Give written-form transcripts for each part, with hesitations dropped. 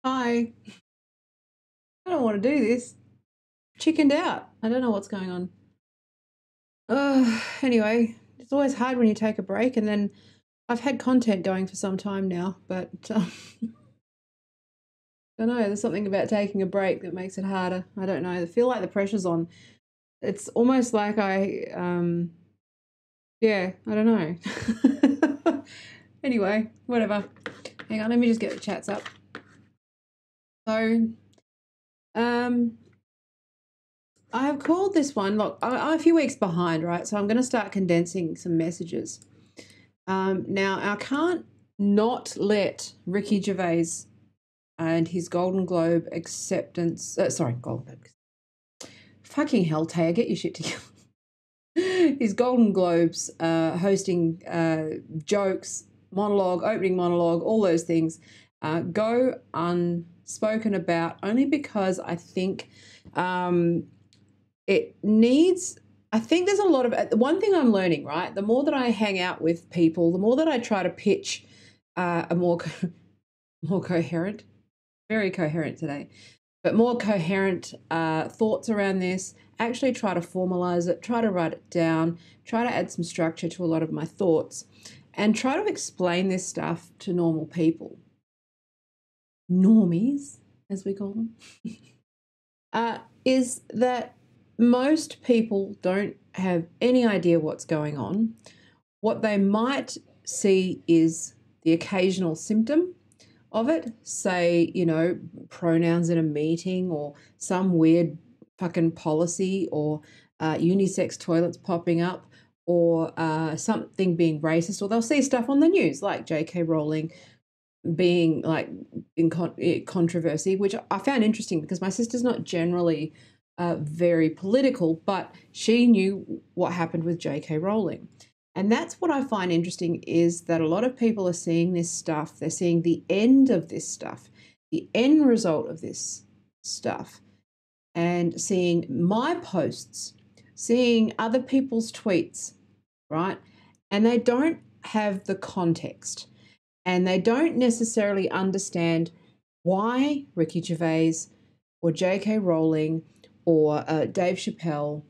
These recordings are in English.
Hi. I don't want to do this. Chickened out. I don't know what's going on. Anyway, it's always hard when you take a break, and then I've had content going for some time now, but I don't know. There's something about taking a break that makes it harder. I don't know. I feel like the pressure's on. It's almost like yeah, I don't know. Anyway, whatever. Hang on, let me just get the chats up. So, um, I have called this one. Look, I'm a few weeks behind, right? So I'm going to start condensing some messages. Now, I can't not let Ricky Gervais and his Golden Globe acceptance. Sorry, Golden Globe. Fucking hell, Taya, get your shit together. His Golden Globes hosting jokes, monologue, opening monologue, all those things go unspoken about only because I think it needs. I think there's a lot of one thing I'm learning, right? The more that I hang out with people, the more that I try to pitch a more coherent, very coherent today, but more coherent thoughts around this. Actually, try to formalize it, try to write it down, try to add some structure to a lot of my thoughts, and try to explain this stuff to normal people, normies, as we call them. Is that most people don't have any idea what's going on. What they might see is the occasional symptom of it, say, pronouns in a meeting or some weird fucking policy or unisex toilets popping up or something being racist, or they'll see stuff on the news like J.K. Rowling being like in controversy, which I found interesting because my sister's not generally very political, but she knew what happened with J.K. Rowling. And that's what I find interesting is that a lot of people are seeing this stuff. They're seeing the end of this stuff, the end result of this stuff, and seeing my posts, seeing other people's tweets, right? And they don't have the context and they don't necessarily understand why Ricky Gervais or J.K. Rowling or Dave Chappelle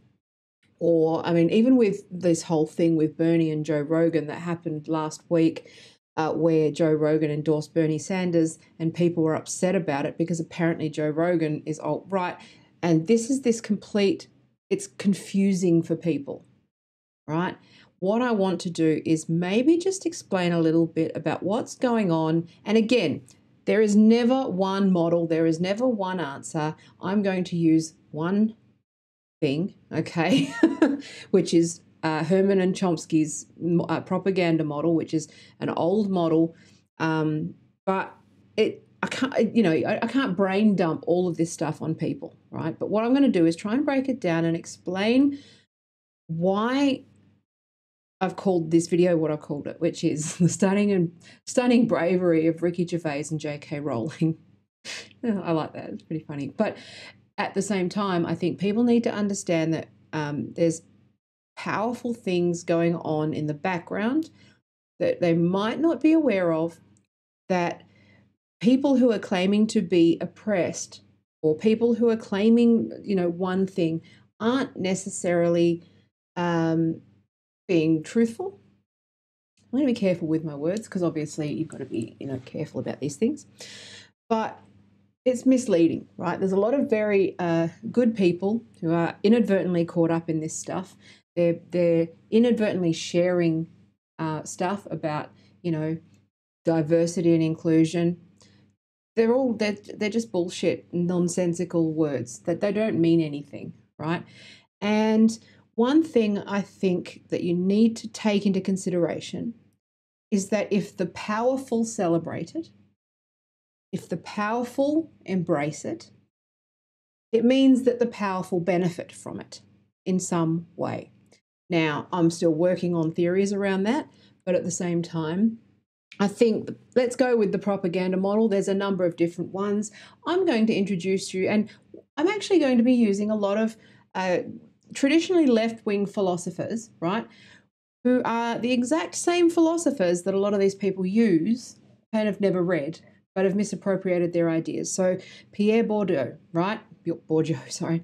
or, I mean, even with this whole thing with Bernie and Joe Rogan that happened last week, where Joe Rogan endorsed Bernie Sanders and people were upset about it because apparently Joe Rogan is alt-right. And this is this complete, it's confusing for people, right? What I want to do is maybe just explain a little bit about what's going on. And again, there is never one model. There is never one answer. I'm going to use one thing, okay, which is Herman and Chomsky's propaganda model, which is an old model, but I can't brain dump all of this stuff on people, right? But what I'm going to do is try and break it down and explain why I've called this video what I've called it, which is the stunning bravery of Ricky Gervais and J.K. Rowling. I like that; it's pretty funny, but at the same time, I think people need to understand that there's powerful things going on in the background that they might not be aware of, that people who are claiming to be oppressed or people who are claiming, one thing aren't necessarily being truthful. I'm going to be careful with my words because obviously you've got to be, careful about these things. But it's misleading, right? There's a lot of very good people who are inadvertently caught up in this stuff. They're inadvertently sharing stuff about, diversity and inclusion. They're just bullshit, nonsensical words that they don't mean anything, right? And one thing I think that you need to take into consideration is that if the powerful celebrate it, if the powerful embrace it, it means that the powerful benefit from it in some way. Now, I'm still working on theories around that, but at the same time, I think let's go with the propaganda model. There's a number of different ones. I'm going to introduce you, and I'm actually going to be using a lot of traditionally left-wing philosophers, right, who are the exact same philosophers that a lot of these people use and have never read, but have misappropriated their ideas. So Pierre Bourdieu, right? Bourdieu, sorry.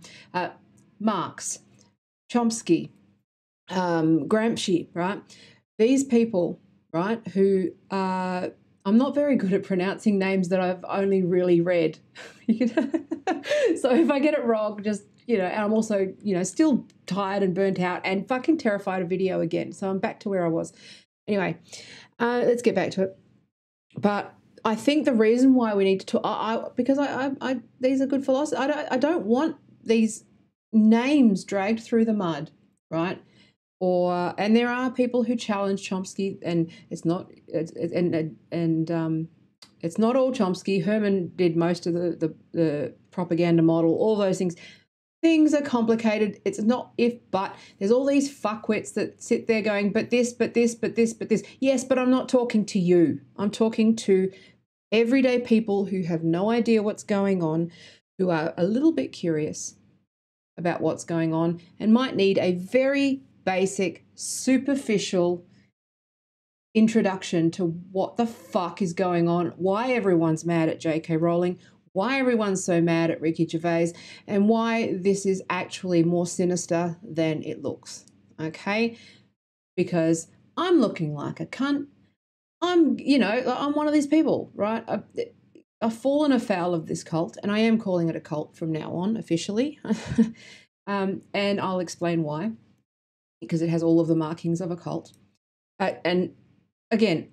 Marx, Chomsky, Gramsci, right? These people, right, who I'm not very good at pronouncing names that I've only really read. So if I get it wrong, just, and I'm also, still tired and burnt out and fucking terrified of video again. So I'm back to where I was. Anyway, let's get back to it. But I think the reason why we need to talk, because I these are good philosophers. I don't want these names dragged through the mud, right? And there are people who challenge Chomsky, and it's not all Chomsky. Herman did most of the propaganda model, all those things. Things are complicated. It's not but. There's all these fuckwits that sit there going, but this, but this, but this, but this. Yes, but I'm not talking to you. I'm talking to everyday people who have no idea what's going on, who are a little bit curious about what's going on and might need a very basic, superficial introduction to what the fuck is going on, why everyone's mad at J.K. Rowling, why everyone's so mad at Ricky Gervais, and why this is actually more sinister than it looks, okay? Because I'm looking like a cunt. I'm one of these people, right? I've fallen afoul of this cult, and I am calling it a cult from now on, officially. And I'll explain why, because it has all of the markings of a cult. And again,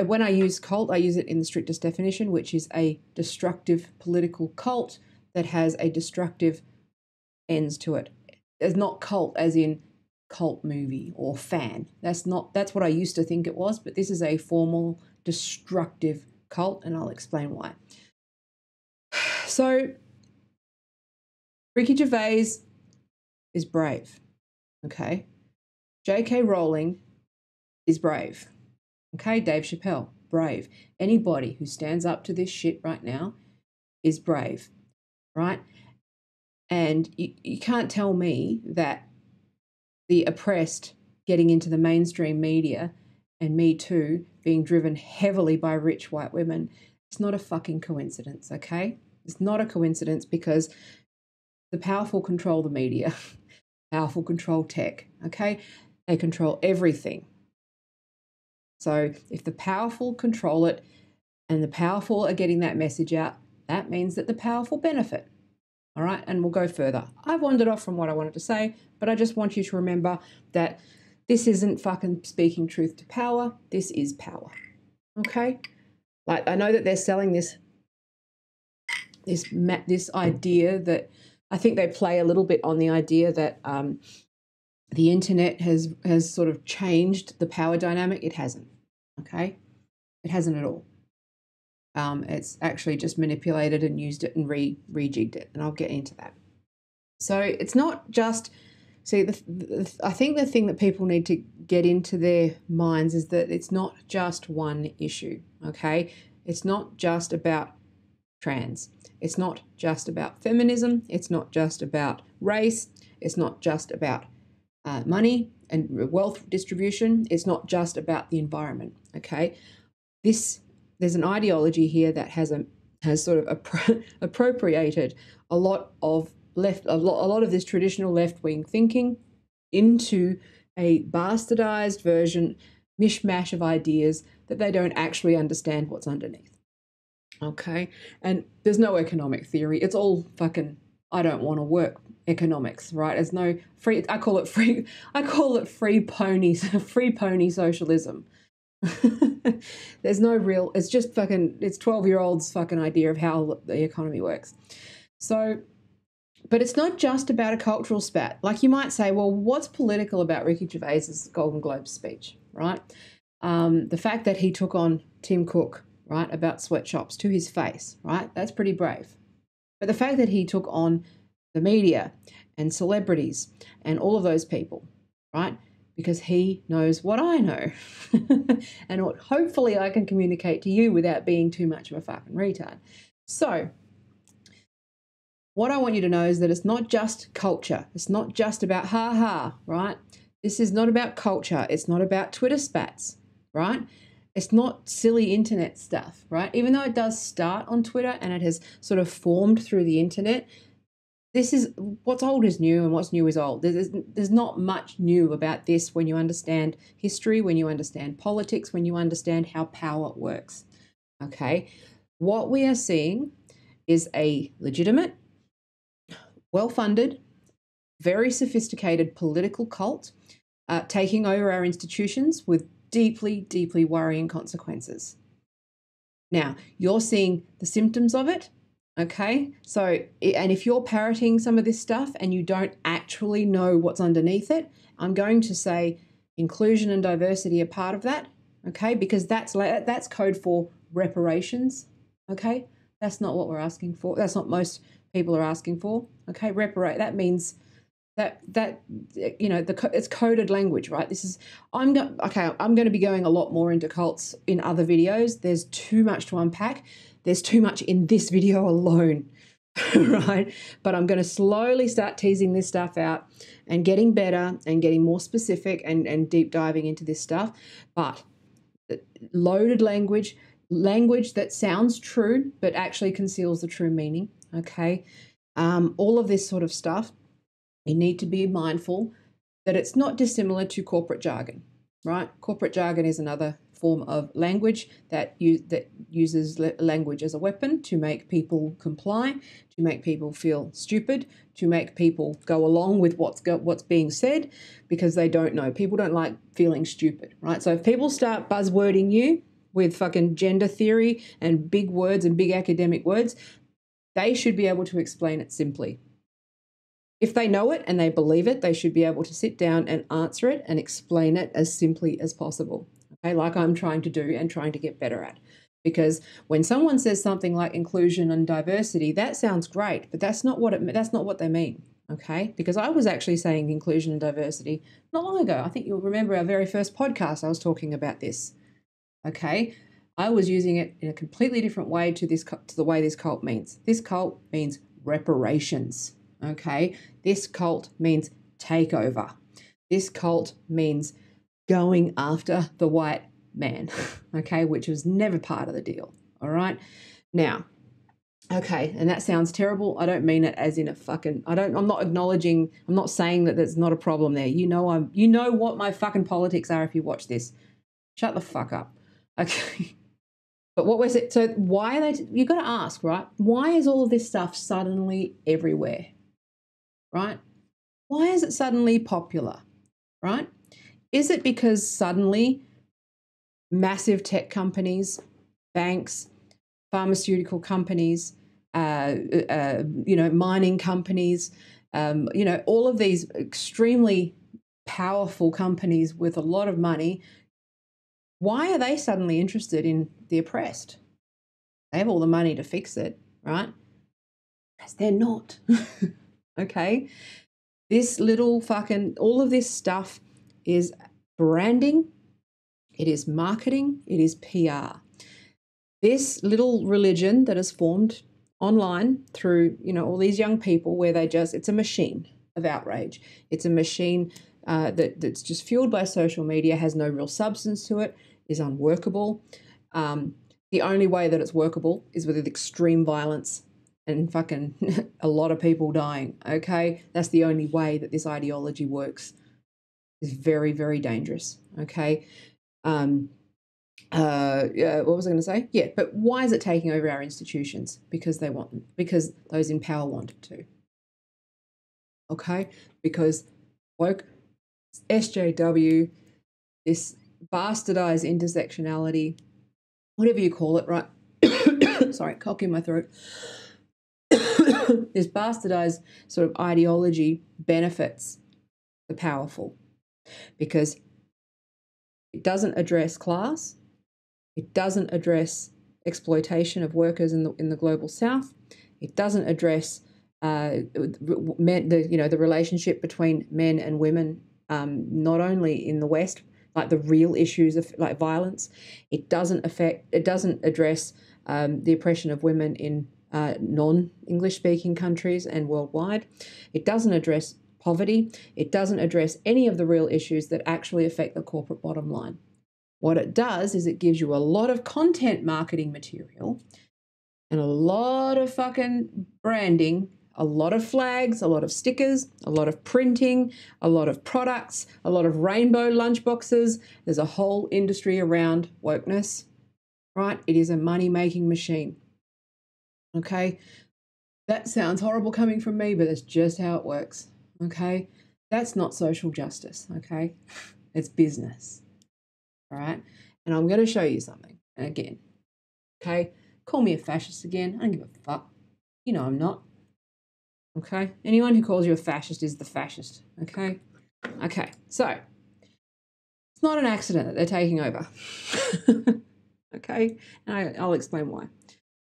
when I use cult, I use it in the strictest definition, which is a destructive political cult that has a destructive ends to it. It's not cult as in cult movie or fan. That's what I used to think it was, but this is a formal destructive cult, and I'll explain why. So Ricky Gervais is brave, okay? J.K. Rowling is brave. Okay, Dave Chappelle, brave. Anybody who stands up to this shit right now is brave, right? And you can't tell me that the oppressed getting into the mainstream media and Me Too being driven heavily by rich white women, it's not a fucking coincidence, okay? It's not a coincidence, because the powerful control the media, powerful control tech, okay? They control everything. So if the powerful control it and the powerful are getting that message out, that means that the powerful benefit. All right, and we'll go further. I've wandered off from what I wanted to say, but I just want you to remember that this isn't fucking speaking truth to power. This is power, okay? Like, I know that they're selling this idea that I think they play a little bit on the idea that the internet has sort of changed the power dynamic. It hasn't, okay? It hasn't at all. It's actually just manipulated and used it and rejigged it, and I'll get into that. So it's not just, I think the thing that people need to get into their minds is that it's not just one issue, okay? It's not just about trans. It's not just about feminism. It's not just about race. It's not just about money and wealth distribution. It's not just about the environment, okay? There's an ideology here that has sort of appropriated a lot of this traditional left-wing thinking into a bastardized version, mishmash of ideas that they don't actually understand what's underneath. Okay, and there's no economic theory. It's all fucking I don't want to work economics, right? There's no free. I call it free pony socialism. There's no real. It's just fucking. It's 12-year-olds' fucking idea of how the economy works. So, but it's not just about a cultural spat. Like, you might say, well, what's political about Ricky Gervais's Golden Globe speech, right? The fact that he took on Tim Cook, right, about sweatshops to his face, right? That's pretty brave. But the fact that he took on the media and celebrities and all of those people, right, because he knows what I know and what hopefully I can communicate to you without being too much of a fucking retard. So what I want you to know is that it's not just culture. It's not just about ha-ha, right? This is not about culture. It's not about Twitter spats, right? It's not silly internet stuff, right? Even though it does start on Twitter and it has sort of formed through the internet, this is what's old is new and what's new is old. There's not much new about this when you understand history, when you understand politics, when you understand how power works. Okay, what we are seeing is a legitimate, well-funded, very sophisticated political cult taking over our institutions with deeply, deeply worrying consequences. Now, you're seeing the symptoms of it, okay? So, and if you're parroting some of this stuff and you don't actually know what's underneath it, I'm going to say inclusion and diversity are part of that, okay? Because that's code for reparations, okay? That's not what we're asking for. That's not most people are asking for, okay? That means that you know, it's coded language, right? This is I'm going to be going a lot more into cults in other videos. There's too much to unpack. There's too much in this video alone, right? But I'm going to slowly start teasing this stuff out and getting better and getting more specific and deep diving into this stuff. But loaded language that sounds true but actually conceals the true meaning, okay? All of this sort of stuff. You need to be mindful that it's not dissimilar to corporate jargon, right? Corporate jargon is another form of language that uses language as a weapon to make people comply, to make people feel stupid, to make people go along with what's being said because they don't know. People don't like feeling stupid, right? So if people start buzzwording you with fucking gender theory and big words and big academic words, they should be able to explain it simply. If they know it and they believe it, they should be able to sit down and answer it and explain it as simply as possible, okay, like I'm trying to do and trying to get better at. Because when someone says something like inclusion and diversity, that sounds great, but that's not what they mean, okay? Because I was actually saying inclusion and diversity not long ago. I think you'll remember our very first podcast, I was talking about this, okay? I was using it in a completely different way to the way this cult means. This cult means reparations. Okay, this cult means takeover. This cult means going after the white man, okay, which was never part of the deal. All right, now, okay, and that sounds terrible. I don't mean it as in a fucking. I'm not acknowledging. I'm not saying that there's not a problem there. You know what my fucking politics are if you watch this. Shut the fuck up. Okay. But what was it? So why are they? You got to ask, right? Why is all of this stuff suddenly everywhere? Right? Why is it suddenly popular, right? Is it because suddenly massive tech companies, banks, pharmaceutical companies, mining companies, all of these extremely powerful companies with a lot of money, why are they suddenly interested in the oppressed? They have all the money to fix it, right? Because they're not. Okay, this little all of this stuff is branding, it is marketing, it is PR. This little religion that has formed online through, all these young people where it's a machine of outrage. It's a machine that's just fueled by social media, has no real substance to it, is unworkable. The only way that it's workable is with extreme violence and fucking a lot of people dying, okay? That's the only way that this ideology works. It's very, very dangerous, okay? What was I going to say? Yeah, but why is it taking over our institutions? Because those in power want it to, okay? Because woke SJW, this bastardized intersectionality, whatever you call it, right? Sorry, cock in my throat. This bastardized sort of ideology benefits the powerful because it doesn't address class, it doesn't address exploitation of workers in the global south, it doesn't address the relationship between men and women, not only in the West, like the real issues of like violence. It doesn't address the oppression of women in non-English speaking countries and worldwide. It doesn't address poverty. It doesn't address any of the real issues that actually affect the corporate bottom line. What it does is it gives you a lot of content marketing material and a lot of fucking branding, a lot of flags, a lot of stickers, a lot of printing, a lot of products, a lot of rainbow lunchboxes. There's a whole industry around wokeness, right? It is a money-making machine, okay? That sounds horrible coming from me, but it's just how it works, okay? That's not social justice, okay? It's business, all right? And I'm going to show you something, again, okay? Call me a fascist again. I don't give a fuck. You know I'm not. Okay? Anyone who calls you a fascist is the fascist. Okay? Okay. So, it's not an accident that they're taking over. Okay? And I'll explain why.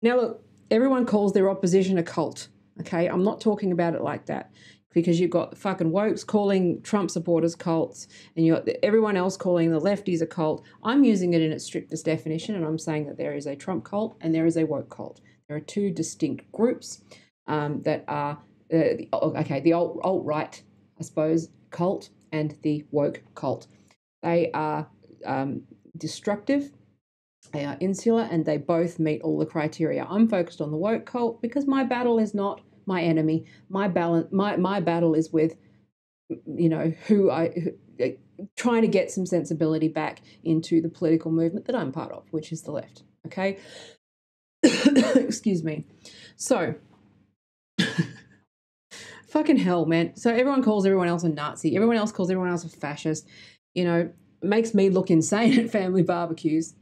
Now, look, everyone calls their opposition a cult. Okay? I'm not talking about it like that, because you've got fucking wokes calling Trump supporters cults, and you've got everyone else calling the lefties a cult. I'm using it in its strictest definition, and I'm saying that there is a Trump cult and there is a woke cult. There are two distinct groups that are, the alt-right, I suppose, cult and the woke cult. They are destructive, they are insular, and they both meet all the criteria. I'm focused on the woke cult because my battle is not my enemy. My battle is with, you know, trying to get some sensibility back into the political movement that I'm part of, which is the left. Okay. Excuse me. So, fucking hell, man. So everyone calls everyone else a Nazi. Everyone else calls everyone else a fascist. You know, it makes me look insane at family barbecues.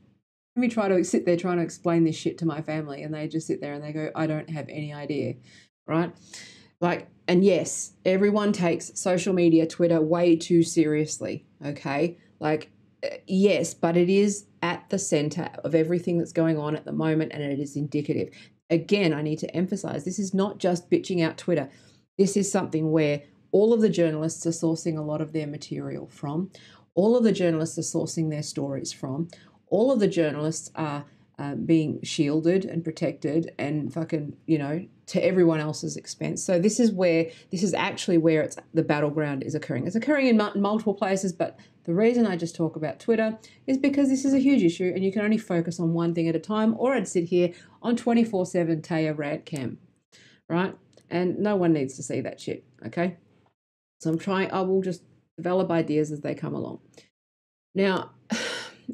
Let me try to sit there trying to explain this shit to my family, and they just sit there and they go, I don't have any idea. Right? Like, and yes, everyone takes social media, Twitter, way too seriously, okay? Like, yes, but it is at the center of everything that's going on at the moment, and it is indicative. Again, I need to emphasize, this is not just bitching out Twitter. This is something where all of the journalists are sourcing a lot of their material from. All of the journalists are sourcing their stories from. All of the journalists are being shielded and protected and fucking, you know, to everyone else's expense. So this is actually where the battleground is occurring. It's occurring in multiple places, but the reason I just talk about Twitter is because this is a huge issue and you can only focus on one thing at a time, or I'd sit here on 24/7 Taya rant cam, right? And no one needs to see that shit, okay? So I will just develop ideas as they come along. Now,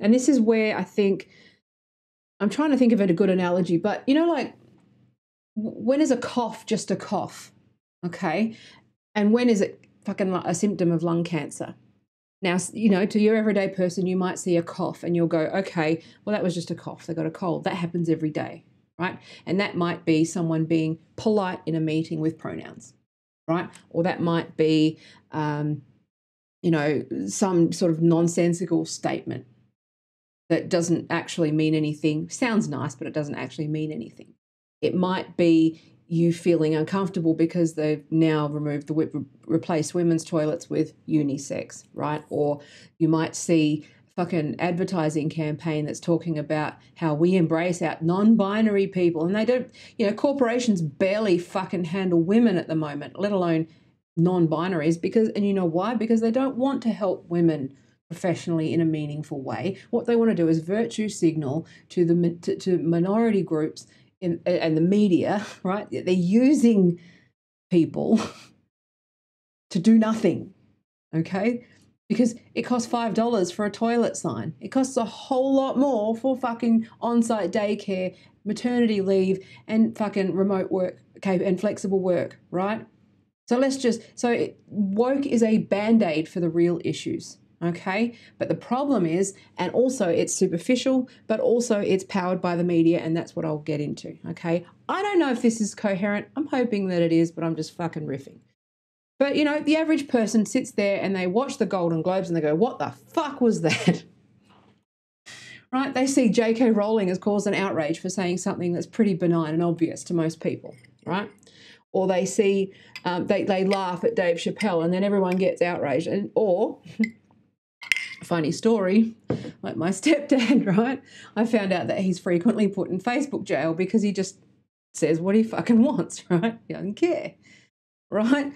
and this is where I think, I'm trying to think of a good analogy, but you know, like, when is a cough just a cough? Okay. And when is it fucking a symptom of lung cancer? Now, you know, to your everyday person, you might see a cough and you'll go, okay, well, that was just a cough. They got a cold. That happens every day, right? And that might be someone being polite in a meeting with pronouns, right? Or that might be, you know, some sort of nonsensical statement that doesn't actually mean anything. Sounds nice, but it doesn't actually mean anything. It might be you feeling uncomfortable because they've now replaced women's toilets with unisex, right? Or you might see fucking advertising campaign that's talking about how we embrace our non-binary people, and they don't, you know, corporations barely fucking handle women at the moment, let alone non-binaries, because, and you know why? Because they don't want to help women professionally in a meaningful way. What they want to do is virtue signal to to minority groups and the media, right? They're using people to do nothing, okay? Because it costs $5 for a toilet sign. It costs a whole lot more for fucking on-site daycare, maternity leave, and fucking remote work, okay, and flexible work, right? So woke is a band-aid for the real issues. Okay, but the problem is, and also it's superficial, but also it's powered by the media, and that's what I'll get into. Okay, I don't know if this is coherent. I'm hoping that it is, but I'm just fucking riffing. But you know, the average person sits there and they watch the Golden Globes and they go, "What the fuck was that?" Right? They see J.K. Rowling has caused an outrage for saying something that's pretty benign and obvious to most people, right? Or they see they laugh at Dave Chappelle and then everyone gets outraged, or funny story, like my stepdad, right? I found out that he's frequently put in Facebook jail because he just says what he fucking wants, right? He doesn't care, right?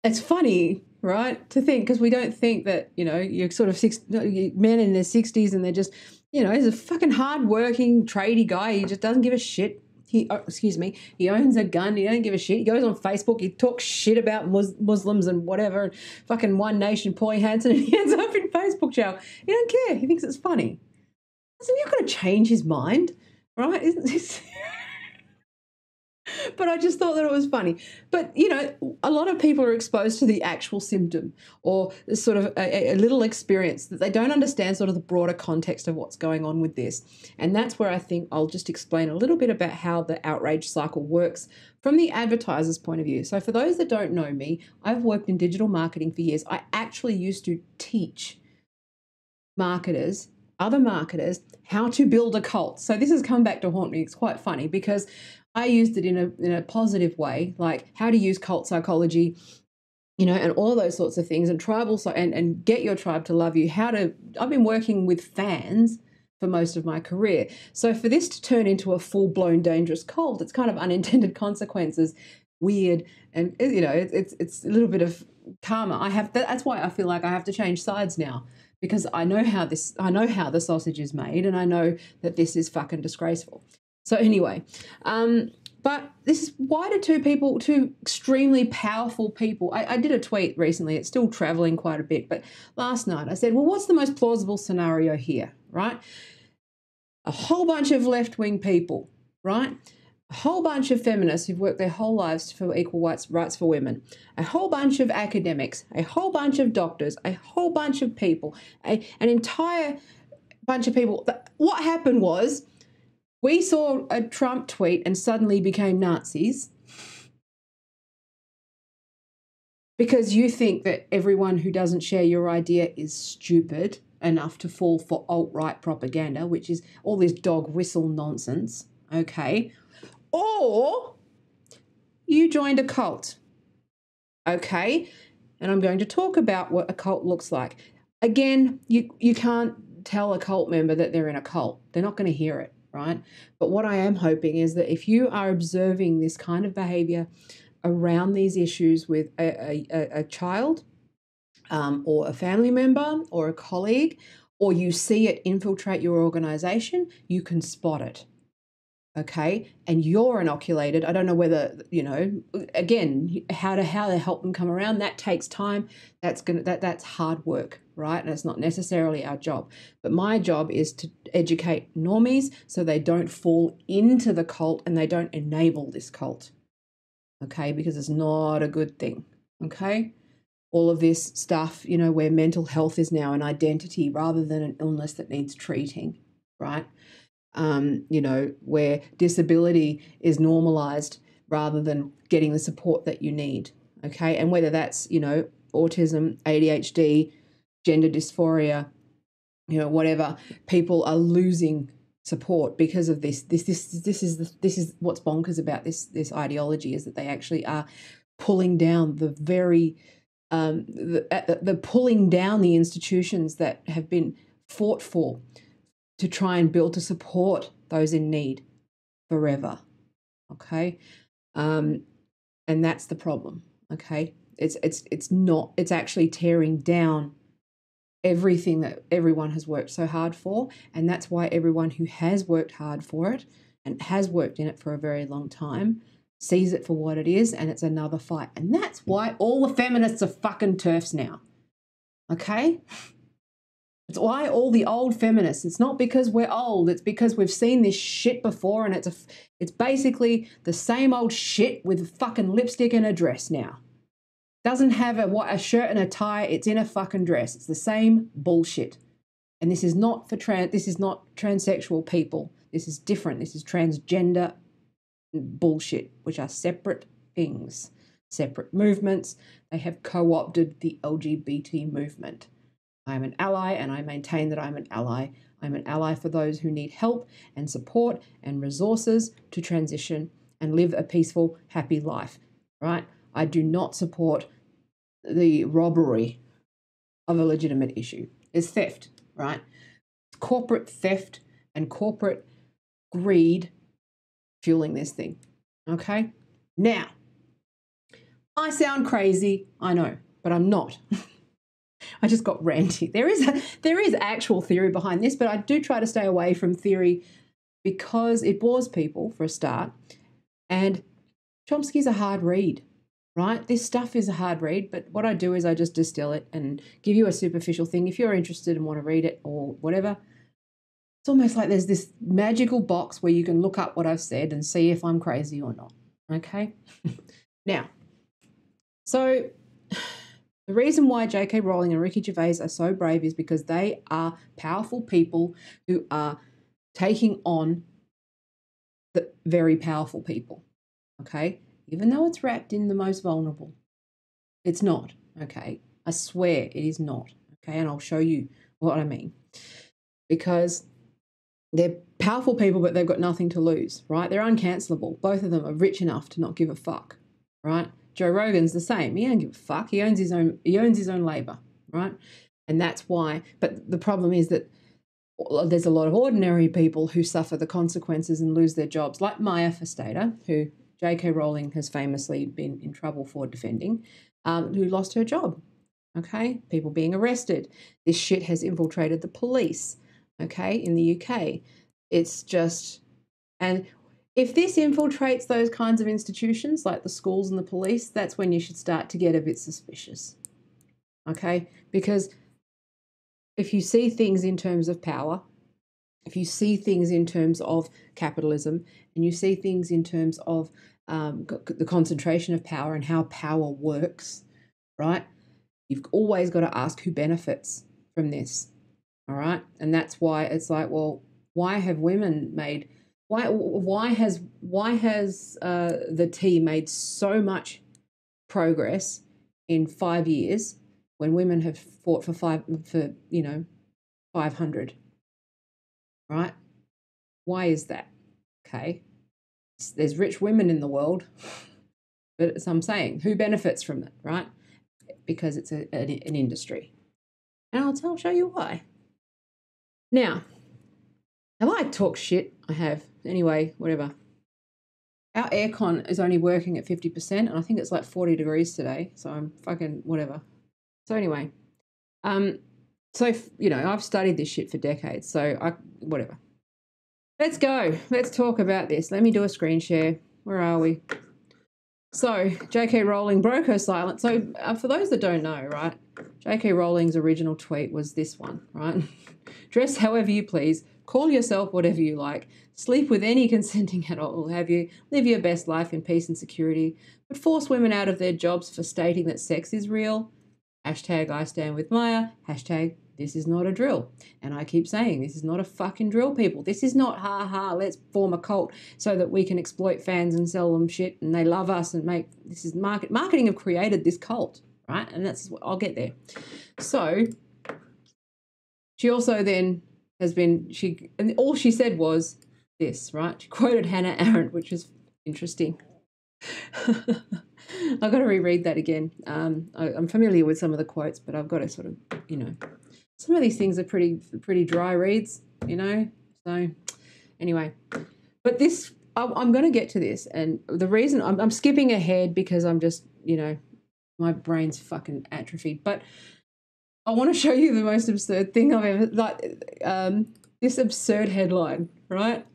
It's funny right? To think, because we don't think that, you're sort of men in their 60s and they're just, he's a fucking hard-working, tradie guy. He just doesn't give a shit. He owns a gun. He don't give a shit. He goes on Facebook. He talks shit about Muslims and whatever. And fucking One Nation, Paulie Hanson, and he ends up in Facebook jail. He don't care. He thinks it's funny. Isn't he not going to change his mind, right? Isn't this? But I just thought that it was funny. But, a lot of people are exposed to the actual symptom or sort of a little experience that they don't understand sort of the broader context of what's going on with this. And that's where I think I'll just explain a little bit about how the outrage cycle works from the advertiser's point of view. So for those that don't know me, I've worked in digital marketing for years. I actually used to teach other marketers, how to build a cult. So this has come back to haunt me. It's quite funny because I used it in a positive way, like how to use cult psychology, and all those sorts of things, and tribal and get your tribe to love you. I've been working with fans for most of my career. So for this to turn into a full-blown dangerous cult, it's kind of unintended consequences, weird, and it's a little bit of karma. That's why I feel like I have to change sides now. Because I know how the sausage is made, and I know that this is fucking disgraceful. So anyway, but this is why do two extremely powerful people, I did a tweet recently, it's still traveling quite a bit, but last night I said, well, what's the most plausible scenario here, right? A whole bunch of left-wing people, right? A whole bunch of feminists who've worked their whole lives for equal rights for women, a whole bunch of academics, a whole bunch of doctors, a whole bunch of people, an entire bunch of people. What happened was we saw a Trump tweet and suddenly became Nazis because you think that everyone who doesn't share your idea is stupid enough to fall for alt-right propaganda, which is all this dog whistle nonsense, okay? Or you joined a cult, okay? And I'm going to talk about what a cult looks like. Again, you can't tell a cult member that they're in a cult. They're not going to hear it, right? But what I am hoping is that if you are observing this kind of behavior around these issues with a child or a family member or a colleague, or you see it infiltrate your organization, you can spot it. Okay, and you're inoculated. I don't know whether, again, how to help them come around. That takes time. That's hard work, right? And it's not necessarily our job. But my job is to educate normies so they don't fall into the cult and they don't enable this cult. Okay, because it's not a good thing. Okay, all of this stuff, where mental health is now an identity rather than an illness that needs treating, right? Where disability is normalized rather than getting the support that you need, okay? And whether that's, autism, ADHD, gender dysphoria, whatever, people are losing support because of this. This is what's bonkers about this ideology, is that they actually are pulling down the very pulling down the institutions that have been fought for to try and build to support those in need forever, okay? And that's the problem, okay? It's actually tearing down everything that everyone has worked so hard for, and that's why everyone who has worked hard for it and has worked in it for a very long time sees it for what it is, and it's another fight. And that's why all the feminists are fucking TERFs now, okay? It's why all the old feminists, it's not because we're old, it's because we've seen this shit before, and it's basically the same old shit with fucking lipstick and a dress now. Doesn't have a shirt and a tie, it's in a fucking dress. It's the same bullshit. And this is not transsexual people. This is different. This is transgender bullshit, which are separate things, separate movements. They have co-opted the LGBT movement. I'm an ally, and I maintain that I'm an ally. I'm an ally for those who need help and support and resources to transition and live a peaceful, happy life, right? I do not support the robbery of a legitimate issue. It's theft, right? Corporate theft and corporate greed fueling this thing, okay? Now, I sound crazy, I know. but I'm not. I just got ranty. There is actual theory behind this, but I do try to stay away from theory because it bores people for a start. And Chomsky's a hard read, right? This stuff is a hard read, but what I do is I just distill it and give you a superficial thing. If you're interested and want to read it or whatever, it's almost like there's this magical box where you can look up what I've said and see if I'm crazy or not, okay? Now, so the reason why J.K. Rowling and Ricky Gervais are so brave is because they are powerful people who are taking on the very powerful people, okay? Even though it's wrapped in the most vulnerable, it's not, okay? I swear it is not, okay? And I'll show you what I mean. Because they're powerful people, but they've got nothing to lose, right? They're uncancelable. Both of them are rich enough to not give a fuck, right? Joe Rogan's the same. He don't give a fuck. He owns his own labor, right? And that's why. But the problem is that there's a lot of ordinary people who suffer the consequences and lose their jobs, like Maya Forstater, who J.K. Rowling has famously been in trouble for defending, who lost her job, okay? People being arrested. This shit has infiltrated the police, okay, in the UK. It's just, and if this infiltrates those kinds of institutions like the schools and the police, that's when you should start to get a bit suspicious, okay? Because if you see things in terms of power, if you see things in terms of capitalism, and you see things in terms of the concentration of power and how power works, right? You've always got to ask who benefits from this, all right? And that's why it's like, well, why have women made, why has the T made so much progress in 5 years when women have fought for 500, right? Why is that? Okay, there's rich women in the world, but as I'm saying, who benefits from it, right? Because it's an industry, and I'll show you why. Now, have I talked shit? I have. Anyway, whatever. Our aircon is only working at 50%, and I think it's like 40 degrees today, so I'm fucking whatever. So anyway, so, I've studied this shit for decades, so whatever. Let's go. Let's talk about this. Let me do a screen share. Where are we? So, J.K. Rowling broke her silence. So, for those that don't know, right, J.K. Rowling's original tweet was this one, right? Dress however you please, call yourself whatever you like, sleep with any consenting adult will have you, live your best life in peace and security, but force women out of their jobs for stating that sex is real. Hashtag I stand with Maya. Hashtag this is not a drill. And I keep saying this is not a fucking drill, people. This is not let's form a cult so that we can exploit fans and sell them shit and they love us and make, this is marketing have created this cult, right? And that's, I'll get there. So she also then has been, and all she said was this, right? She quoted Hannah Arendt, which is interesting. I've got to reread that again. I'm familiar with some of the quotes, but I've got to sort of, some of these things are pretty dry reads, So anyway, but this, I'm going to get to this, and the reason I'm skipping ahead because I'm just, my brain's fucking atrophied. But I want to show you the most absurd thing I've ever, like, this absurd headline, right?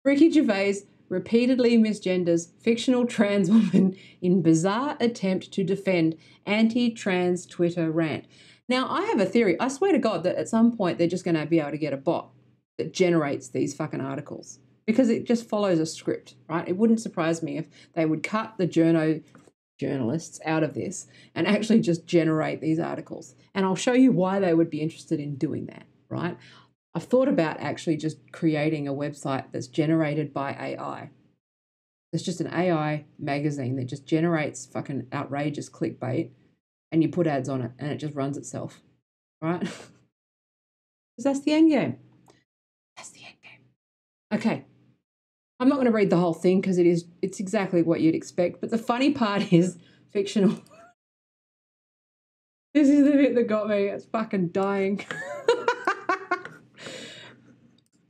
Ricky Gervais repeatedly misgenders fictional trans woman in bizarre attempt to defend anti-trans Twitter rant. Now, I have a theory. I swear to God that at some point they're just going to be able to get a bot that generates these fucking articles because it just follows a script, right? It wouldn't surprise me if they would cut the journalists out of this and actually just generate these articles. And I'll show you why they would be interested in doing that, right? I've thought about actually just creating a website that's generated by AI. It's just an AI magazine that just generates fucking outrageous clickbait and you put ads on it and it just runs itself, right? Because that's the end game. That's the end game. Okay. I'm not going to read the whole thing because it's exactly what you'd expect. But the funny part is fictional. This is the bit that got me. It's fucking dying.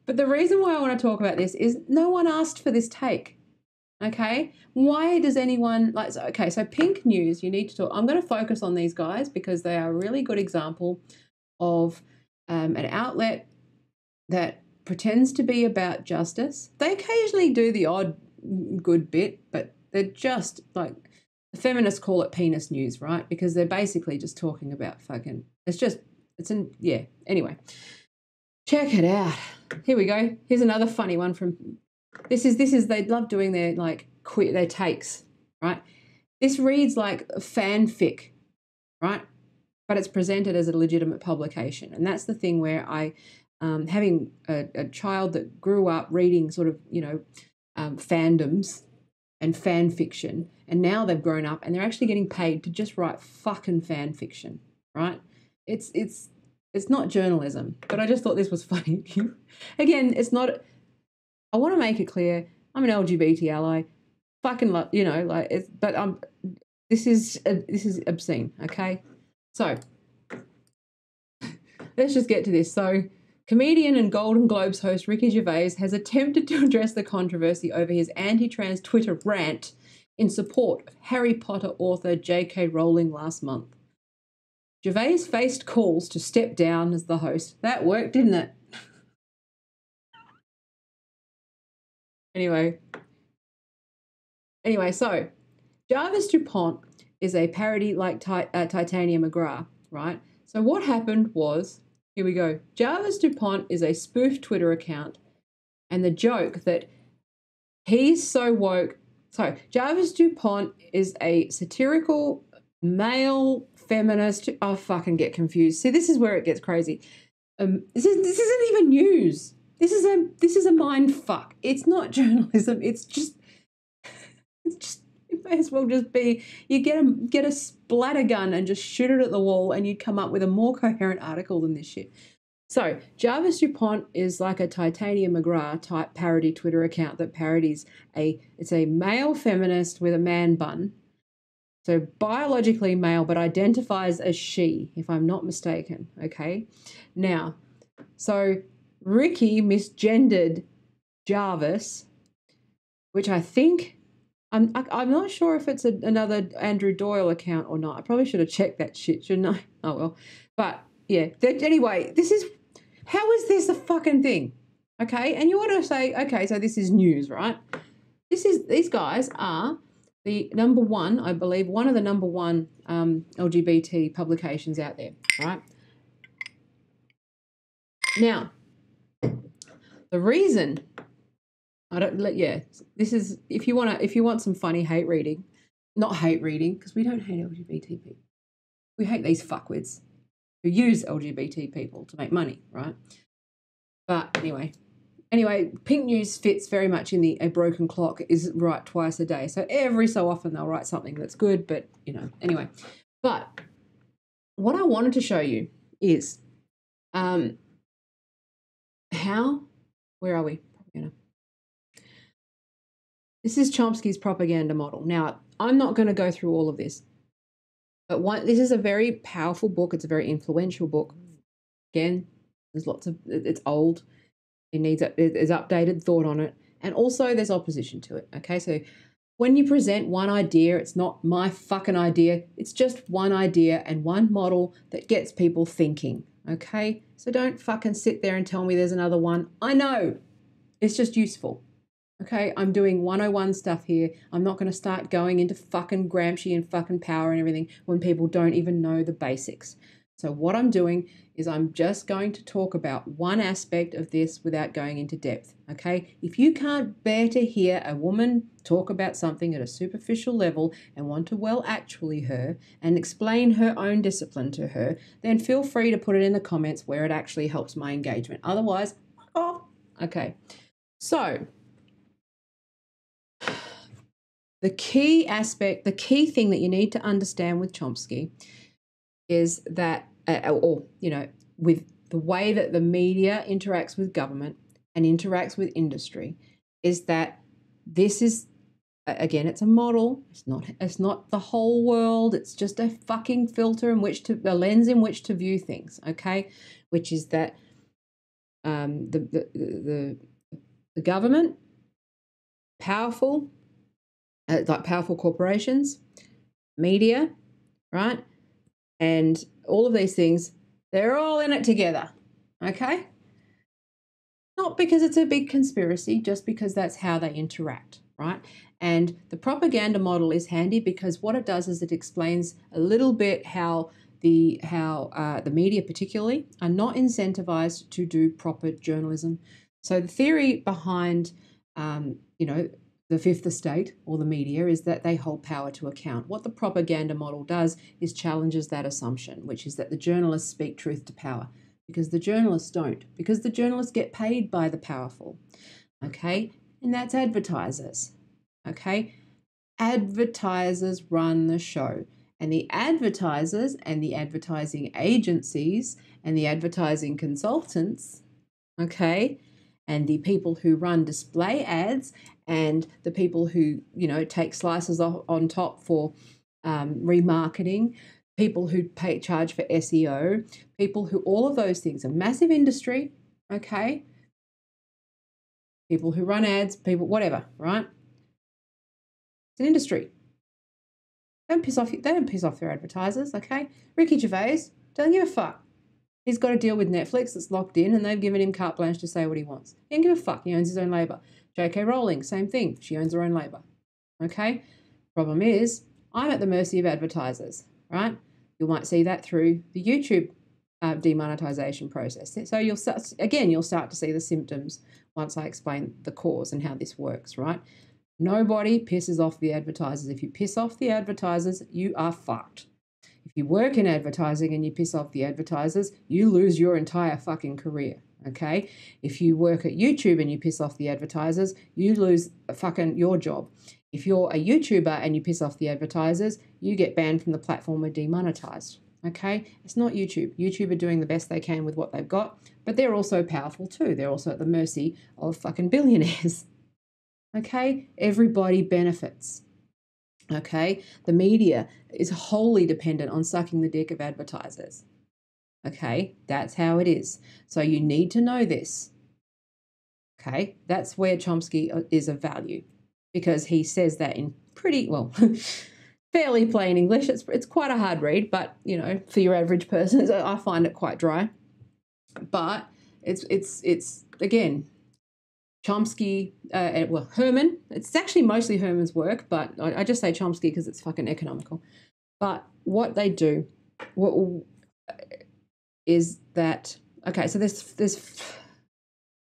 But the reason why I want to talk about this is no one asked for this take. Okay, why does anyone like? Okay, so Pink News, you need to talk. I'm going to focus on these guys because they are a really good example of an outlet that pretends to be about justice. They occasionally do the odd good bit, but they're just like the feminists call it penis news, right? Because they're basically just talking about fucking. Yeah. Anyway, check it out. Here we go. Here's another funny one from. This is they love doing their like their takes, right? This reads like fanfic, right? But it's presented as a legitimate publication, and that's the thing where having a child that grew up reading sort of fandoms and fan fiction, and now they've grown up and they're actually getting paid to just write fucking fan fiction, right? It's not journalism, but I just thought this was funny. Again, it's not. I want to make it clear. I'm an LGBT ally. Fucking love, like it's. But this is obscene. Okay, so let's just get to this. So, comedian and Golden Globes host Ricky Gervais has attempted to address the controversy over his anti-trans Twitter rant in support of Harry Potter author J.K. Rowling last month. Gervais faced calls to step down as the host. That worked, didn't it? Anyway, so Jarvis DuPont is a parody like Titania McGrath, right? So what happened was, here we go. Jarvis DuPont is a spoof Twitter account, and the joke that he's so woke. So Jarvis DuPont is a satirical male feminist. I fucking get confused. See, this is where it gets crazy. This isn't even news. This is a mind fuck. It's not journalism. It's just it may as well just be you get a splatter gun and just shoot it at the wall and you'd come up with a more coherent article than this shit. So Jarvis DuPont is like a Titania McGrath type parody Twitter account that parodies it's a male feminist with a man bun. So biologically male, but identifies as she, if I'm not mistaken. Okay. Now, so Ricky misgendered Jarvis, which I think I'm not sure if it's another Andrew Doyle account or not. I probably should have checked that shit, shouldn't I? Oh well. But yeah. Anyway, how is this a fucking thing? Okay, and you want to say, okay, so this is news, right? These guys are the number one, I believe, one of the number one LGBT publications out there, right? Now, the reason this is if you want some funny hate reading, not hate reading because we don't hate LGBT people, we hate these fuckwits who use LGBT people to make money, right? But anyway, Pink News fits very much in a broken clock is right twice a day. So every so often they'll write something that's good, but anyway. But what I wanted to show you is where are we? This is Chomsky's propaganda model. Now, I'm not going to go through all of this, but this is a very powerful book. It's a very influential book. Again, it's old. There's updated thought on it. And also there's opposition to it. Okay, so when you present one idea, it's not my fucking idea. It's just one idea and one model that gets people thinking. Okay, so don't fucking sit there and tell me there's another one. I know. It's just useful. Okay, I'm doing 101 stuff here. I'm not going to start going into fucking Gramsci and fucking power and everything when people don't even know the basics. So what I'm doing is I'm just going to talk about one aspect of this without going into depth, okay? If you can't bear to hear a woman talk about something at a superficial level and want to actually her and explain her own discipline to her, then feel free to put it in the comments where it actually helps my engagement. Otherwise, okay. So the key thing that you need to understand with Chomsky is that, with the way that the media interacts with government and interacts with industry, is that this is, again, it's a model. It's not the whole world. It's just a fucking filter a lens in which to view things. Okay, which is that the government, powerful, like powerful corporations, media, right? And all of these things, they're all in it together, okay? Not because it's a big conspiracy, just because that's how they interact, right? And the propaganda model is handy because what it does is it explains a little bit how the media particularly are not incentivized to do proper journalism. So the theory behind, the fifth estate or the media is that they hold power to account. What the propaganda model does is challenges that assumption, which is that the journalists speak truth to power, because the journalists don't, because the journalists get paid by the powerful, okay? And that's advertisers, okay? Advertisers run the show, and the advertisers and the advertising agencies and the advertising consultants, okay, and the people who run display ads and the people who, take slices on top for remarketing, people who charge for SEO, people who, all of those things, a massive industry, okay? People who run ads, people, whatever, right? It's an industry. They don't piss off their advertisers, okay? Ricky Gervais doesn't give a fuck. He's got a deal with Netflix that's locked in and they've given him carte blanche to say what he wants. He doesn't give a fuck. He owns his own labour. J.K. Rowling, same thing. She owns her own labour, okay? Problem is, I'm at the mercy of advertisers, right? You might see that through the YouTube demonetization process. So you'll start to see the symptoms once I explain the cause and how this works, right? Nobody pisses off the advertisers. If you piss off the advertisers, you are fucked. If you work in advertising and you piss off the advertisers, you lose your entire fucking career, okay? If you work at YouTube and you piss off the advertisers, you lose fucking your job. If you're a YouTuber and you piss off the advertisers, you get banned from the platform or demonetized, okay? It's not YouTube. YouTube are doing the best they can with what they've got, but they're also powerful too. They're also at the mercy of fucking billionaires, okay? Everybody benefits. Okay, the media is wholly dependent on sucking the dick of advertisers. Okay, that's how it is. So you need to know this. Okay, that's where Chomsky is of value, because he says that in pretty, well, fairly plain English. It's quite a hard read, but, for your average person, I find it quite dry. But it's again, Chomsky, Herman. It's actually mostly Herman's work, but I just say Chomsky because it's fucking economical. But what they do is that, okay, so there's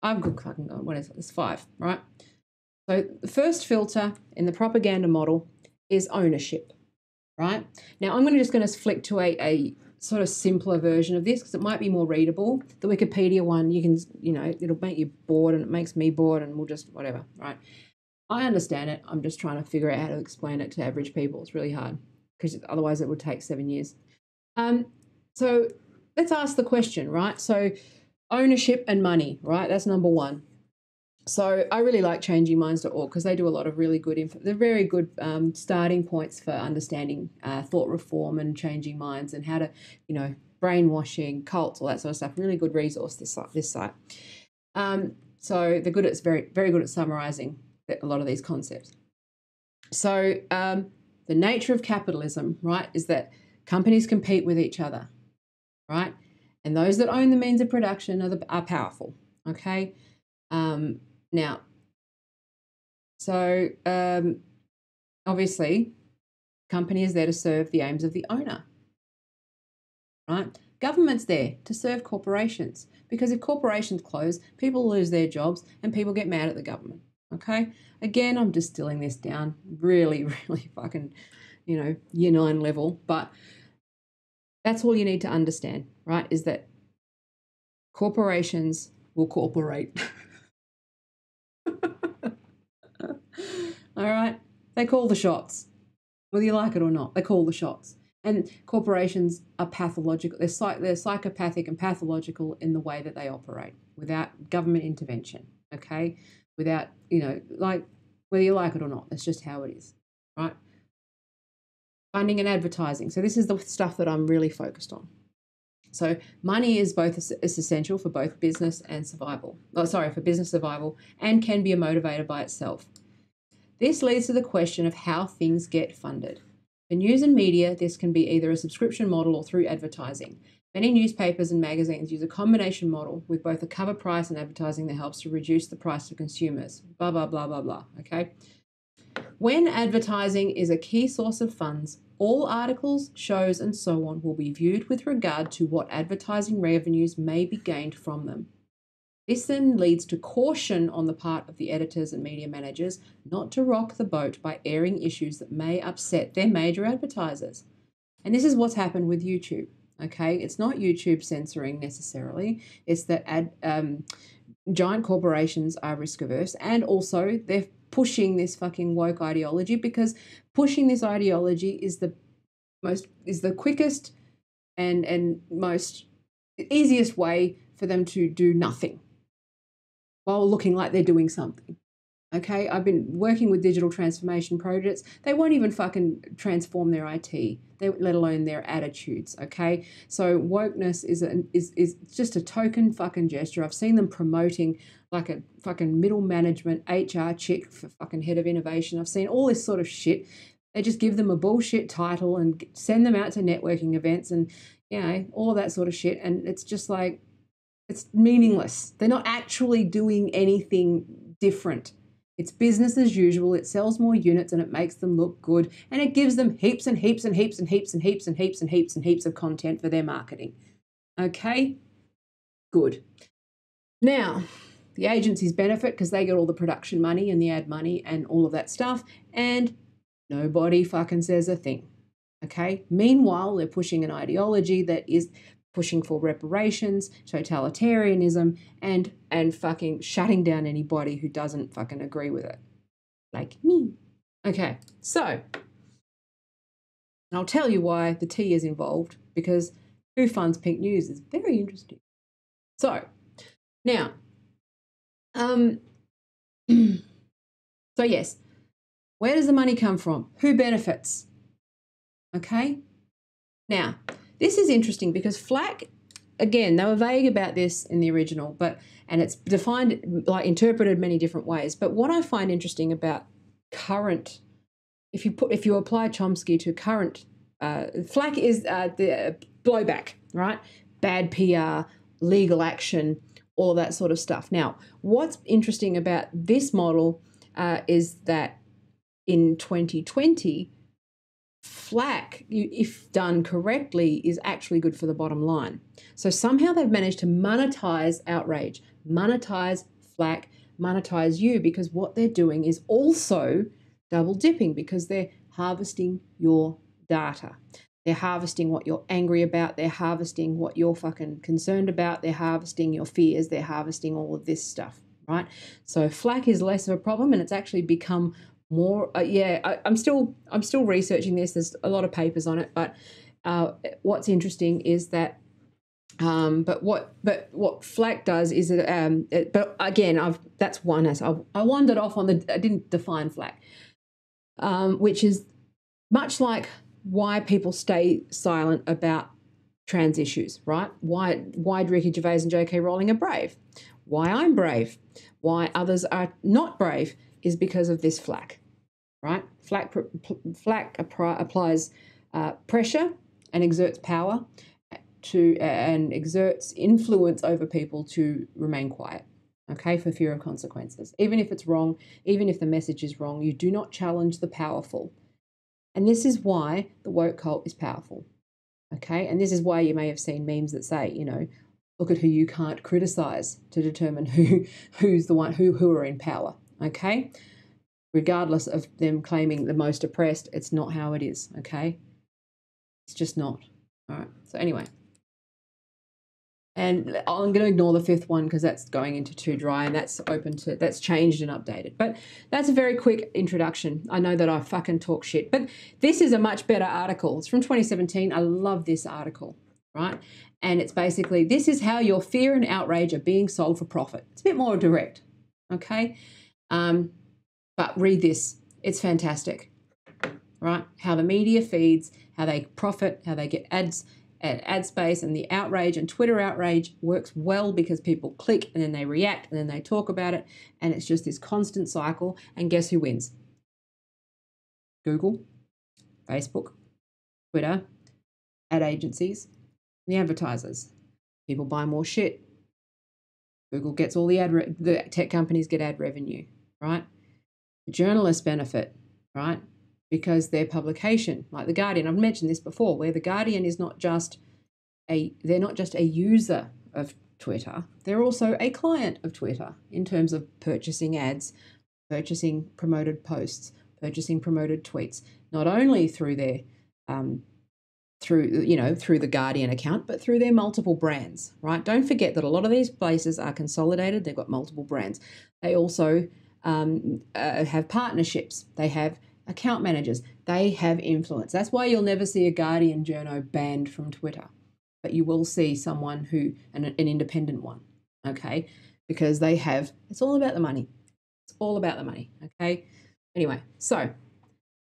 I've got fucking, what is it? There's 5, right? So the first filter in the propaganda model is ownership, right? Now I'm just going to flick to a sort of simpler version of this because it might be more readable. The Wikipedia one, you can, it'll make you bored and it makes me bored and we'll just whatever, right? I understand it. I'm just trying to figure out how to explain it to average people. It's really hard because otherwise it would take 7 years. So let's ask the question, right? So ownership and money, right? That's number 1. So I really like changingminds.org because they do a lot of really good info. They're very good starting points for understanding thought reform and changing minds and how to, brainwashing, cults, all that sort of stuff. Really good resource, this site. So they're good at, very, very good at summarising a lot of these concepts. So the nature of capitalism, right, is that companies compete with each other, right? And those that own the means of production are powerful, okay? Now, so obviously, company is there to serve the aims of the owner, right? Government's there to serve corporations because if corporations close, people lose their jobs and people get mad at the government, okay? Again, I'm distilling this down really, really fucking, year 9 level, but that's all you need to understand, right, is that corporations will cooperate. All right, they call the shots, whether you like it or not. They call the shots, and corporations are pathological. They're psychopathic and pathological in the way that they operate without government intervention. Okay, without like whether you like it or not. That's just how it is, right? Funding and advertising. So this is the stuff that I'm really focused on. So money is essential for both business and survival. For business survival, and can be a motivator by itself. This leads to the question of how things get funded. For news and media, this can be either a subscription model or through advertising. Many newspapers and magazines use a combination model with both a cover price and advertising that helps to reduce the price to consumers. Blah, blah, blah, blah, blah. Okay? When advertising is a key source of funds, all articles, shows, and so on will be viewed with regard to what advertising revenues may be gained from them. This then leads to caution on the part of the editors and media managers not to rock the boat by airing issues that may upset their major advertisers. And this is what's happened with YouTube. Okay, it's not YouTube censoring necessarily. It's that giant corporations are risk averse, and also they're pushing this fucking woke ideology, because pushing this ideology is the quickest and most easiest way for them to do nothing while looking like they're doing something. Okay, I've been working with digital transformation projects. They won't even fucking transform their IT, let alone their attitudes. Okay, so wokeness is just a token fucking gesture. I've seen them promoting like a fucking middle management HR chick for fucking head of innovation. I've seen all this sort of shit. They just give them a bullshit title and send them out to networking events and, you know, all of that sort of shit. And it's just like, it's meaningless. They're not actually doing anything different. It's business as usual. It sells more units and it makes them look good. And it gives them heaps and heaps and heaps and heaps and heaps and heaps and heaps and heaps of content for their marketing. Okay? Good. Now, the agencies benefit because they get all the production money and the ad money and all of that stuff. And nobody fucking says a thing. Okay? Meanwhile, they're pushing an ideology that is pushing for reparations, totalitarianism, and fucking shutting down anybody who doesn't fucking agree with it. Like me. Okay, so I'll tell you why the T is involved, because who funds Pink News is very interesting. So, now, so yes, where does the money come from? Who benefits? Okay? Now, this is interesting because FLAC, again, they were vague about this in the original, and it's defined, like interpreted many different ways. But what I find interesting about current, if you apply Chomsky to current, FLAC is the blowback, right? Bad PR, legal action, all of that sort of stuff. Now, what's interesting about this model is that in 2020, FLAC, if done correctly, is actually good for the bottom line. So somehow they've managed to monetize outrage, monetize FLAC, monetize you, because what they're doing is also double dipping, because they're harvesting your data. They're harvesting what you're angry about. They're harvesting what you're fucking concerned about. They're harvesting your fears. They're harvesting all of this stuff, right? So FLAC is less of a problem, and it's actually become more. I'm still researching this. There's a lot of papers on it, but what's interesting is that but what FLAC does is it, but again, that's one as I wandered off on I didn't define FLAC, which is much like why people stay silent about trans issues, right? Why Ricky Gervais and J.K. Rowling are brave, why I'm brave, why others are not brave, is because of this FLAC, right? FLAC applies pressure and exerts power and exerts influence over people to remain quiet, okay, for fear of consequences. Even if it's wrong, even if the message is wrong, you do not challenge the powerful. And this is why the woke cult is powerful, okay? And this is why you may have seen memes that say, you know, look at who you can't criticize to determine who's the one who are in power, okay? Regardless of them claiming the most oppressed, it's not how it is, okay? It's just not. All right, so anyway. And I'm going to ignore the fifth one because that's going into too dry, and that's changed and updated. But that's a very quick introduction. I know that I fucking talk shit, but this is a much better article. It's from 2017. I love this article, right? And it's basically, this is how your fear and outrage are being sold for profit. It's a bit more direct, okay? But read this. It's fantastic, right? How the media feeds, how they profit, how they get ads, ad space, and the outrage and Twitter outrage works well because people click and then they react and then they talk about it, and it's just this constant cycle. And guess who wins? Google, Facebook, Twitter, ad agencies, the advertisers. People buy more shit. Google gets all the tech companies get ad revenue, right? The journalists benefit, right? Because their publication, like The Guardian, I've mentioned this before, where The Guardian is they're not just a user of Twitter, they're also a client of Twitter in terms of purchasing ads, purchasing promoted posts, purchasing promoted tweets, not only through their through the Guardian account, but through their multiple brands, right? Don't forget that a lot of these places are consolidated. They've got multiple brands. They also have partnerships. They have account managers. They have influence. That's why you'll never see a Guardian journo banned from Twitter, but you will see someone an independent one, okay? Because it's all about the money. It's all about the money, okay? Anyway, so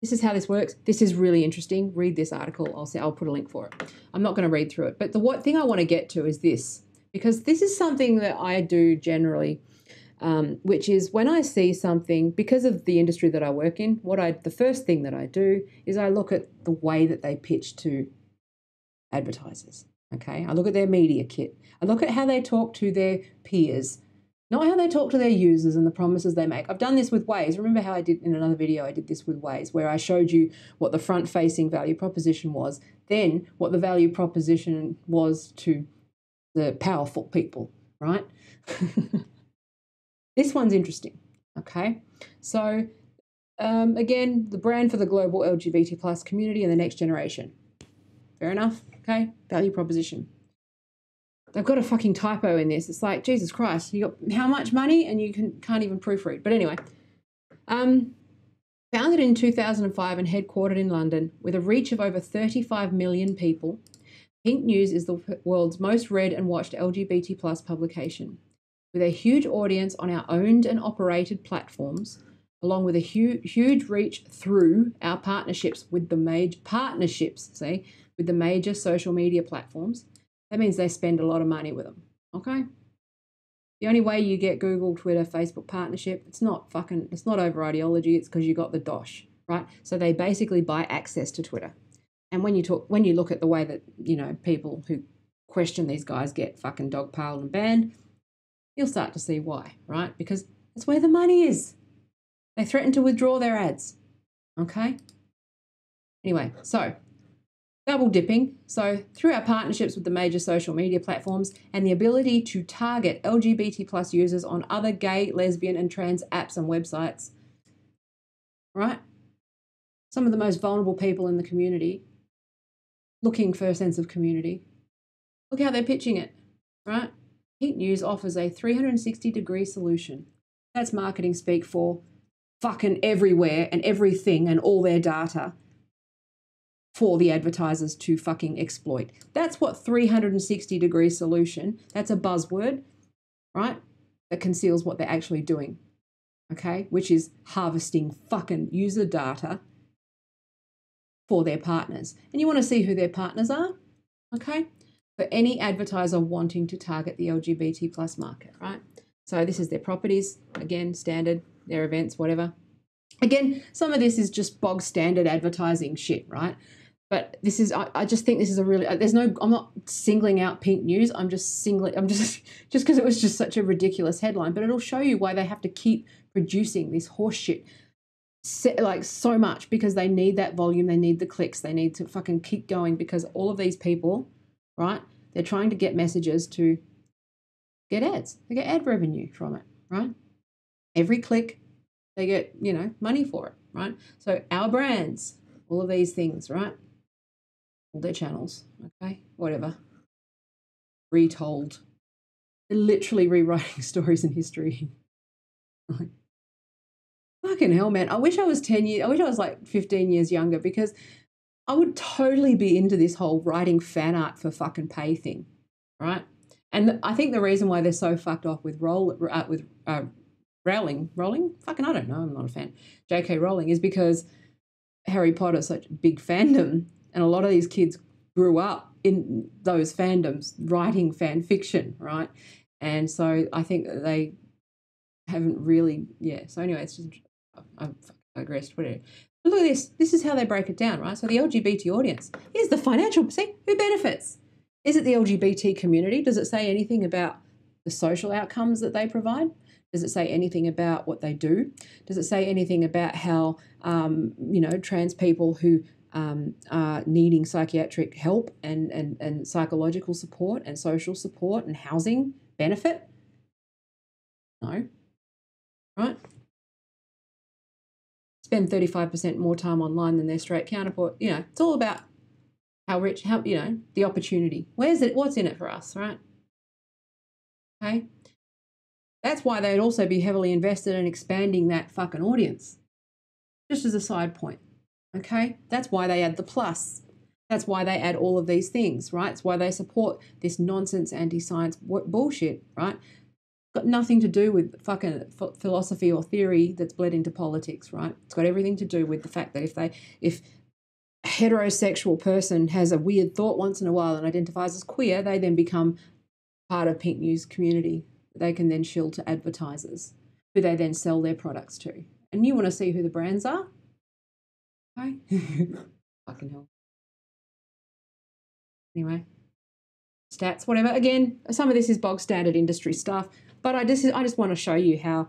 this is how this works. This is really interesting. Read this article. I'll put a link for it. I'm not going to read through it. But the thing I want to get to is this, because this is something that I do generally, which is when I see something, because of the industry that I work in, the first thing that I do is I look at the way that they pitch to advertisers. Okay, I look at their media kit. I look at how they talk to their peers, not how they talk to their users and the promises they make. I've done this with Waze. Remember how I did in another video, I did this with Waze, where I showed you what the front-facing value proposition was, then what the value proposition was to the powerful people, right? This one's interesting, okay? So, again, the brand for the global LGBT plus community and the next generation. Fair enough, okay? Value proposition. They've got a fucking typo in this. It's like, Jesus Christ, you got how much money and you can't even proofread. But anyway, founded in 2005 and headquartered in London with a reach of over 35 million people, Pink News is the world's most read and watched LGBT plus publication. With a huge audience on our owned and operated platforms, along with a huge reach through our partnerships with the major social media platforms. That means they spend a lot of money with them, okay? The only way you get Google, Twitter, Facebook partnership, it's not over ideology, it's because you got the dosh, right? So they basically buy access to Twitter. And when you look at the way that, people who question these guys get fucking dogpiled and banned, you'll start to see why, right? Because that's where the money is. They threaten to withdraw their ads, okay? Anyway, so double dipping. So through our partnerships with the major social media platforms and the ability to target LGBT plus users on other gay, lesbian and trans apps and websites, right? Some of the most vulnerable people in the community looking for a sense of community. Look how they're pitching it, right? Pink News offers a 360-degree solution. That's marketing speak for fucking everywhere and everything and all their data for the advertisers to fucking exploit. That's what 360-degree solution, that's a buzzword, right? That conceals what they're actually doing, okay? Which is harvesting fucking user data for their partners. And you want to see who their partners are, okay? For any advertiser wanting to target the LGBT plus market, right? So this is their properties, again, standard, their events, whatever. Again, some of this is just bog standard advertising shit, right? But this is, I just think this is a really, I'm not singling out Pink News. Just because it was just such a ridiculous headline, but it'll show you why they have to keep producing this horse shit like so much, because they need that volume. They need the clicks. They need to fucking keep going, because all of these people, right? They're trying to get messages to get ads. They get ad revenue from it, right? Every click, they get, money for it, right? So our brands, all of these things, right? All their channels, okay? Whatever. Retold. They're literally rewriting stories in history. Like, fucking hell, man. I wish I was like 15 years younger, because I would totally be into this whole writing fan art for fucking pay thing, right? And I think the reason why they're so fucked off with Rowling, fucking I don't know, I'm not a fan, J.K. Rowling, is because Harry Potter's such a big fandom, and a lot of these kids grew up in those fandoms writing fan fiction, right? And so I think that they haven't really, so anyway, it's just, I digressed, whatever. But look at this. This is how they break it down, right? So the LGBT audience, here's the financial, see, who benefits? Is it the LGBT community? Does it say anything about the social outcomes that they provide? Does it say anything about what they do? Does it say anything about how, trans people who are needing psychiatric help and psychological support and social support and housing benefit? No. Right? Spend 35% more time online than their straight counterpart. It's all about how rich, the opportunity. Where's it? What's in it for us, right? Okay. That's why they'd also be heavily invested in expanding that fucking audience. Just as a side point. Okay. That's why they add the plus. That's why they add all of these things, right? It's why they support this nonsense anti-science bullshit, right? Got nothing to do with fucking philosophy or theory that's bled into politics, right? It's got everything to do with the fact that if a heterosexual person has a weird thought once in a while and identifies as queer, they then become part of Pink News community. They can then shill to advertisers who they then sell their products to. And you want to see who the brands are? Okay. Fucking hell. Anyway, stats, whatever. Again, some of this is bog standard industry stuff, but I just want to show you how,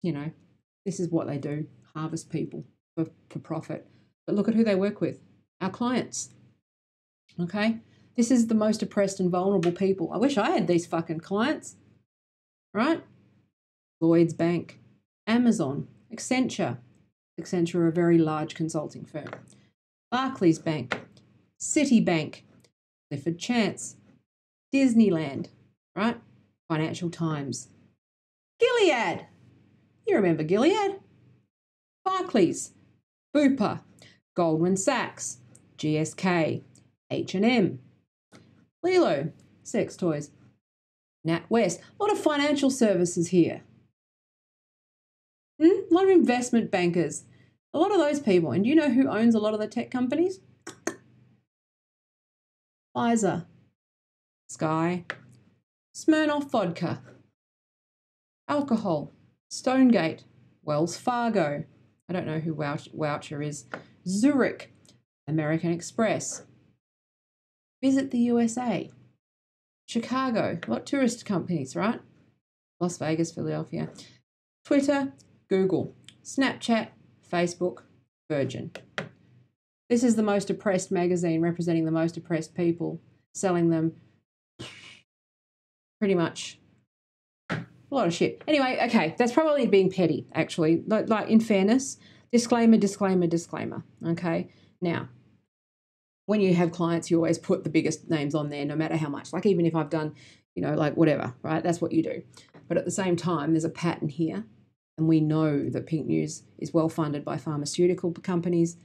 this is what they do, harvest people for profit. But look at who they work with, our clients. Okay? This is the most oppressed and vulnerable people. I wish I had these fucking clients, right? Lloyd's Bank, Amazon, Accenture. Accenture are a very large consulting firm. Barclays Bank, Citibank, Clifford Chance, Disneyland, right? Financial Times. Gilead. You remember Gilead? Barclays, Bupa, Goldman Sachs, GSK, H&M, Lilo, sex toys, NatWest. A lot of financial services here. A lot of investment bankers. A lot of those people. And do you know who owns a lot of the tech companies? Pfizer, Sky, Smirnoff Vodka, alcohol, Stonegate, Wells Fargo. I don't know who Woucher is. Zurich, American Express. Visit the USA. Chicago, a lot of tourist companies, right? Las Vegas, Philadelphia. Twitter, Google, Snapchat, Facebook, Virgin. This is the most oppressed magazine representing the most oppressed people, selling them pretty much a lot of shit. Anyway, okay, that's probably being petty, actually. Like in fairness, disclaimer, disclaimer, disclaimer, okay? Now, when you have clients, you always put the biggest names on there, no matter how much. Like even if I've done, like whatever, right? That's what you do. But at the same time, there's a pattern here. And we know that Pink News is well funded by pharmaceutical companies,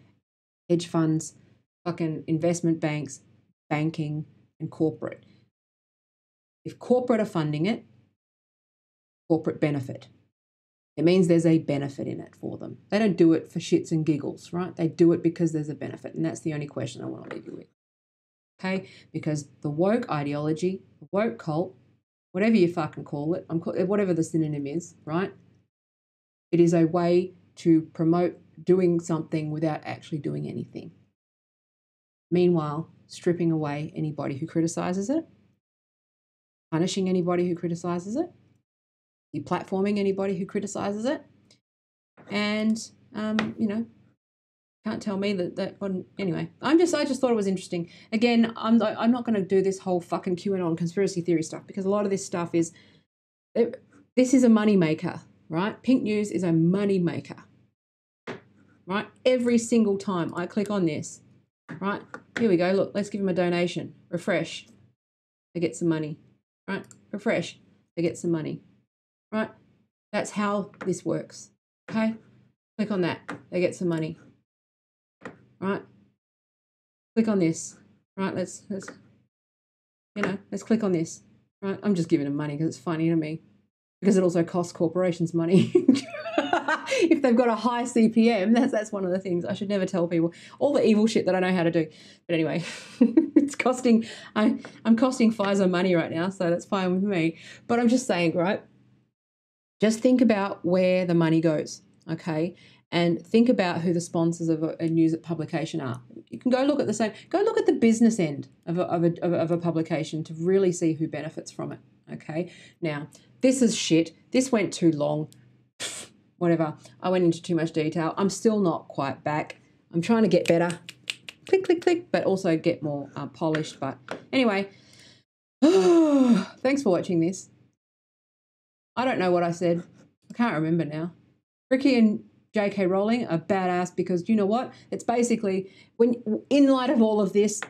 hedge funds, fucking investment banks, banking, and corporate. If corporate are funding it, corporate benefit. It means there's a benefit in it for them. They don't do it for shits and giggles, right? They do it because there's a benefit. And that's the only question I want to leave you with. Okay? Because the woke ideology, the woke cult, whatever you fucking call it, whatever the synonym is, right? It is a way to promote doing something without actually doing anything. Meanwhile, stripping away anybody who criticizes it, punishing anybody who criticizes it, deplatforming anybody who criticizes it, and can't tell me that anyway. I just thought it was interesting. Again, I'm not going to do this whole fucking QAnon conspiracy theory stuff because a lot of this stuff is this is a money maker. Right? Pink News is a money maker, right? Every single time I click on this, right? Here we go. Look, let's give them a donation. Refresh. They get some money, right? Refresh. They get some money, right? That's how this works, okay? Click on that. They get some money, right? Click on this, right? Let's click on this, right? I'm just giving them money because it's funny to me. Because it also costs corporations money. If they've got a high CPM, that's one of the things I should never tell people. All the evil shit that I know how to do. But anyway, I'm costing Pfizer money right now, so that's fine with me. But I'm just saying, right? Just think about where the money goes, okay? and think about who the sponsors of a news publication are. You can go look at the business end of a publication to really see who benefits from it. Okay, now this is shit. This went too long. Whatever. I went into too much detail. I'm still not quite back. I'm trying to get better. Click, click, click, but also get more polished. But anyway, thanks for watching this. I don't know what I said. I can't remember now. Ricky and J.K. Rowling are badass because you know what? It's basically, when in light of all of this,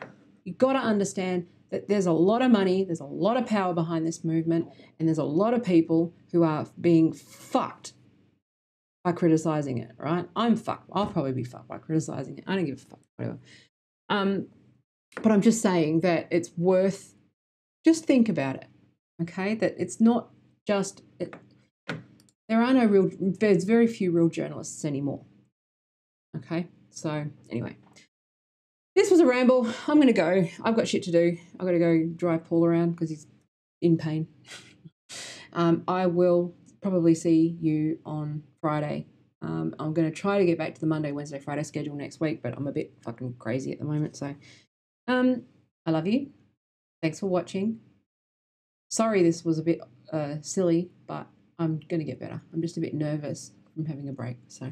you've got to understand that there's a lot of money, there's a lot of power behind this movement, and there's a lot of people who are being fucked by criticizing it, right? I'm fucked. I'll probably be fucked by criticizing it. I don't give a fuck, whatever. But I'm just saying that it's worth, just think about it, okay? That it's not just, there's very few real journalists anymore, okay? So anyway, this was a ramble. I'm going to go. I've got shit to do. I've got to go drive Paul around because he's in pain. I will probably see you on Friday. I'm going to try to get back to the Monday, Wednesday, Friday schedule next week, but I'm a bit fucking crazy at the moment. So I love you. Thanks for watching. Sorry this was a bit silly, but I'm going to get better. I'm just a bit nervous from having a break. So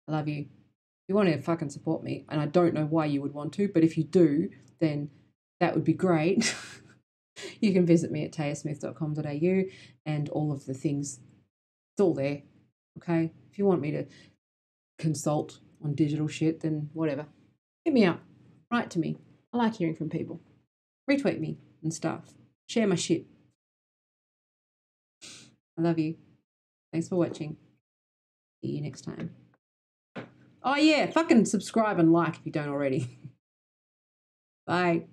I love you. If you want to fucking support me, and I don't know why you would want to, but if you do, then that would be great. You can visit me at tayasmith.com.au and all of the things. It's all there, okay? If you want me to consult on digital shit, then whatever. Hit me up. Write to me. I like hearing from people. Retweet me and stuff. Share my shit. I love you. Thanks for watching. See you next time. Oh, yeah, fucking subscribe and like if you don't already. Bye.